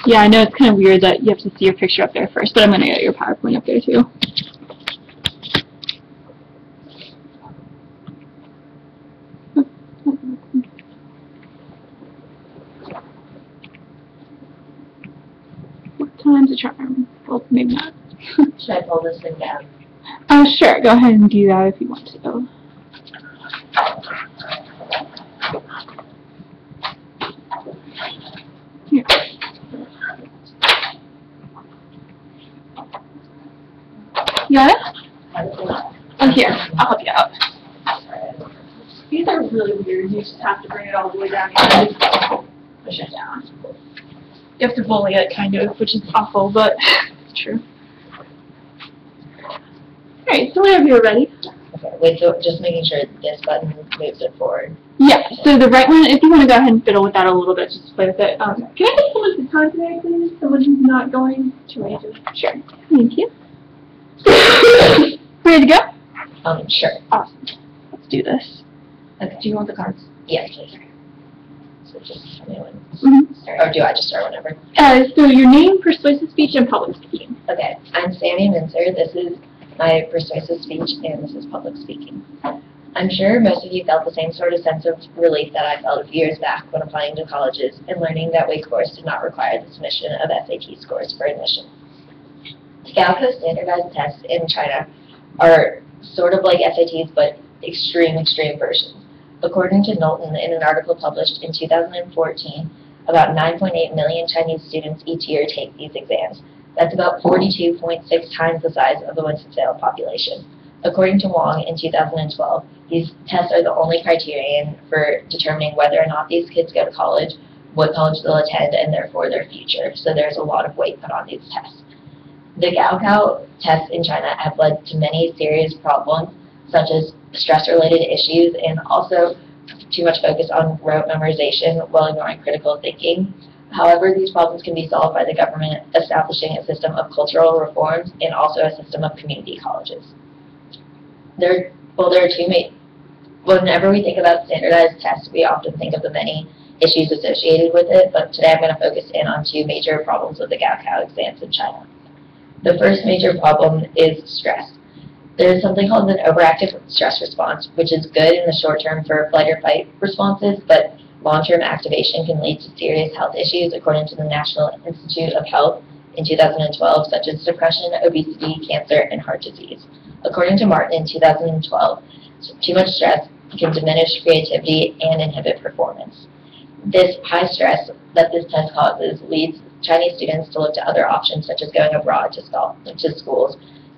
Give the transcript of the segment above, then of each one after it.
Yeah, I know it's kind of weird that you have to see your picture up there first, but I'm going to get your PowerPoint up there too. What time's the charm? Well, maybe not. Should I pull this thing down? Sure. Go ahead and do that if you want to. Here. You got it? Oh, here. I'll help you out. These are really weird. You just have to bring it all the way down here. Push it down. You have to bully it, kind of, which is awful, but it's true. Alright, so whenever you're ready. Okay, wait, so just making sure this button moves it forward. Yeah, so the right one, if you want to go ahead and fiddle with that a little bit, just play with it. Can I get someone to time today, please? Someone who's not going to rages. Sure. Thank you. Ready to go? Sure. Awesome. Let's do this. Okay. Do you want the cards? Yes, please. So just tell me when. Or do I just start whenever? So your name, persuasive speech, and public speaking. Okay, I'm Sammy Mincer. This is my persuasive speech, and this is public speaking. I'm sure most of you felt the same sort of sense of relief that I felt a few years back when applying to colleges and learning that Wake Forest did not require the submission of SAT scores for admission. The Gaokao standardized tests in China are sort of like SATs, but extreme versions. According to Knowlton, in an article published in 2014, about 9.8 million Chinese students each year take these exams. That's about 42.6 times the size of the Winston-Salem population. According to Wong, in 2012, these tests are the only criterion for determining whether or not these kids go to college, what college they'll attend, and therefore their future. So there's a lot of weight put on these tests. The Gaokao tests in China have led to many serious problems, such as stress-related issues and also too much focus on rote memorization while ignoring critical thinking. However, these problems can be solved by the government establishing a system of cultural reforms and also a system of community colleges. There are two main. Whenever we think about standardized tests, we often think of the many issues associated with it, but today I'm going to focus in on two major problems with the Gaokao exams in China. The first major problem is stress. There's something called an overactive stress response, which is good in the short term for flight or fight responses, but long-term activation can lead to serious health issues, according to the National Institute of Health in 2012, such as depression, obesity, cancer, and heart disease. According to Martin in 2012, too much stress can diminish creativity and inhibit performance. This high stress that this test causes leads Chinese students to look to other options, such as going abroad to schools,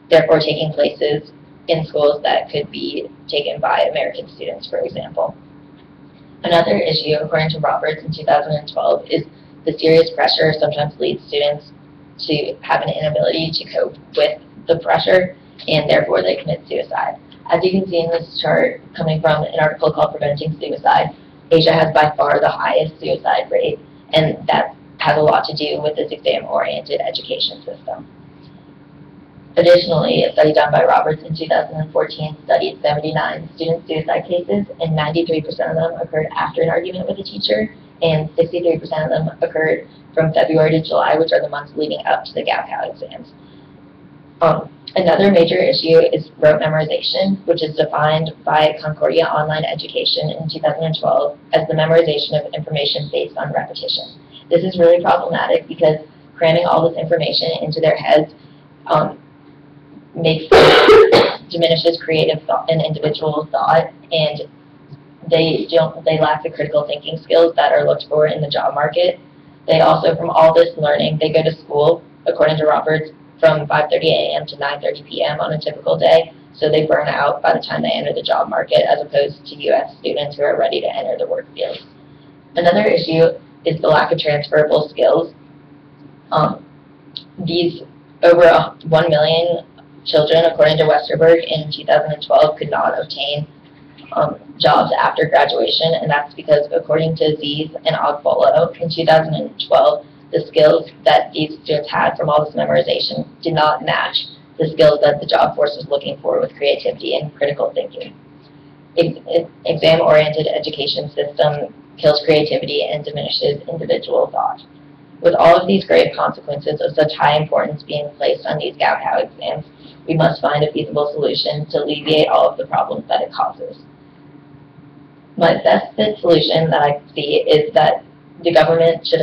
therefore taking places in schools that could be taken by American students, for example. Another issue, according to Roberts in 2012, is the serious pressure sometimes leads students to have an inability to cope with the pressure, and therefore they commit suicide. As you can see in this chart, coming from an article called Preventing Suicide, Asia has by far the highest suicide rate, and that has a lot to do with this exam-oriented education system. Additionally, a study done by Roberts in 2014 studied 79 student suicide cases, and 93% of them occurred after an argument with a teacher, and 63% of them occurred from February to July, which are the months leading up to the Gaokao exams. Another major issue is rote memorization, which is defined by Concordia Online Education in 2012 as the memorization of information based on repetition. This is really problematic because cramming all this information into their heads diminishes creative thought and individual thought, and they lack the critical thinking skills that are looked for in the job market. They also, from all this learning, they go to school, according to Roberts, from 5:30 a.m. to 9:30 p.m. on a typical day, so they burn out by the time they enter the job market, as opposed to U.S. students who are ready to enter the work field. Another issue is the lack of transferable skills. These over 1 million children, according to Westerberg in 2012, could not obtain jobs after graduation, and that's because, according to Ziz and Ogbolo, in 2012, the skills that these students had from all this memorization did not match the skills that the job force was looking for with creativity and critical thinking. Exam-oriented education system kills creativity and diminishes individual thought. With all of these grave consequences of such high importance being placed on these Gaokao exams, we must find a feasible solution to alleviate all of the problems that it causes. My best fit solution that I see is that the government should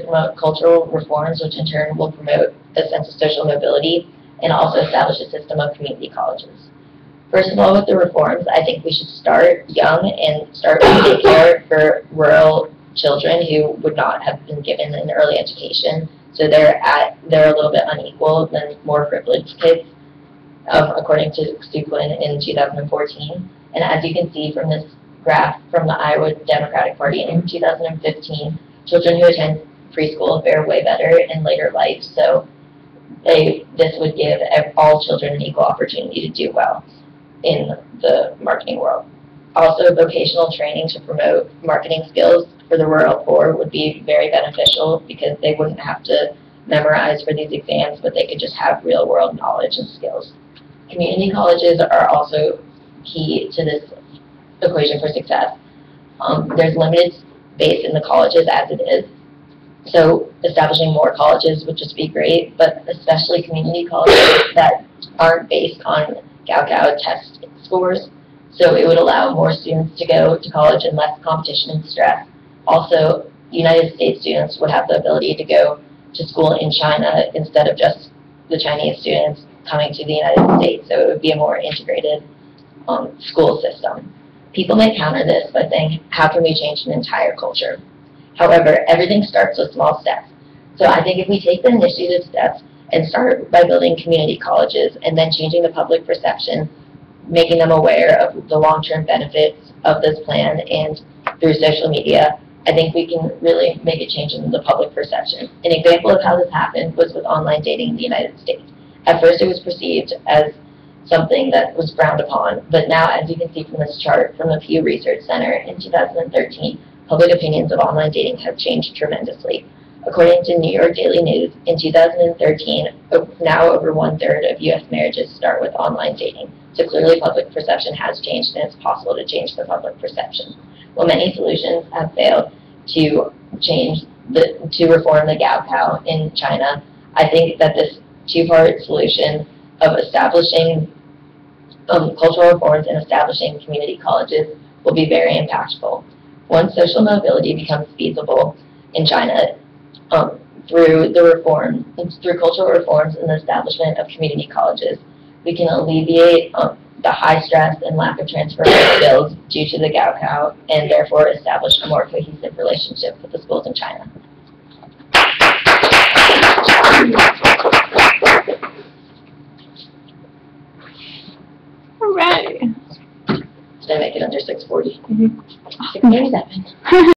promote cultural reforms, which in turn will promote a sense of social mobility and also establish a system of community colleges. First of all, with the reforms, I think we should start young and start with daycare for rural children who would not have been given an early education. So they're a little bit unequal than more privileged kids, according to Sue Quinn in 2014. And as you can see from this graph from the Iowa Democratic Party in 2015, children who attend preschool fare way better in later life. So this would give all children an equal opportunity to do well in the marketing world. Also, vocational training to promote marketing skills for the rural poor would be very beneficial because they wouldn't have to memorize for these exams, but they could just have real-world knowledge and skills. Community colleges are also key to this equation for success. There's limited space in the colleges as it is, so establishing more colleges would just be great, but especially community colleges that aren't based on Gaokao test scores. So it would allow more students to go to college and less competition and stress. Also, United States students would have the ability to go to school in China instead of just the Chinese students coming to the United States. So it would be a more integrated school system. People may counter this by saying, how can we change an entire culture? However, everything starts with small steps. So I think if we take the initiative steps and start by building community colleges and then changing the public perception, making them aware of the long-term benefits of this plan, and through social media, I think we can really make a change in the public perception. An example of how this happened was with online dating in the United States. At first it was perceived as something that was frowned upon, but now, as you can see from this chart from the Pew Research Center in 2013, public opinions of online dating have changed tremendously. According to New York Daily News, in 2013, now over 1/3 of U.S. marriages start with online dating. So clearly public perception has changed, and it's possible to change the public perception. While many solutions have failed to reform the Gaokao in China, I think that this two-part solution of establishing cultural reforms and establishing community colleges will be very impactful. Once social mobility becomes feasible in China, through cultural reforms and the establishment of community colleges, we can alleviate the high stress and lack of transferable skills due to the Gaokao, and therefore establish a more cohesive relationship with the schools in China. All right. Did I make it under 6:40? Mm-hmm. 6:37.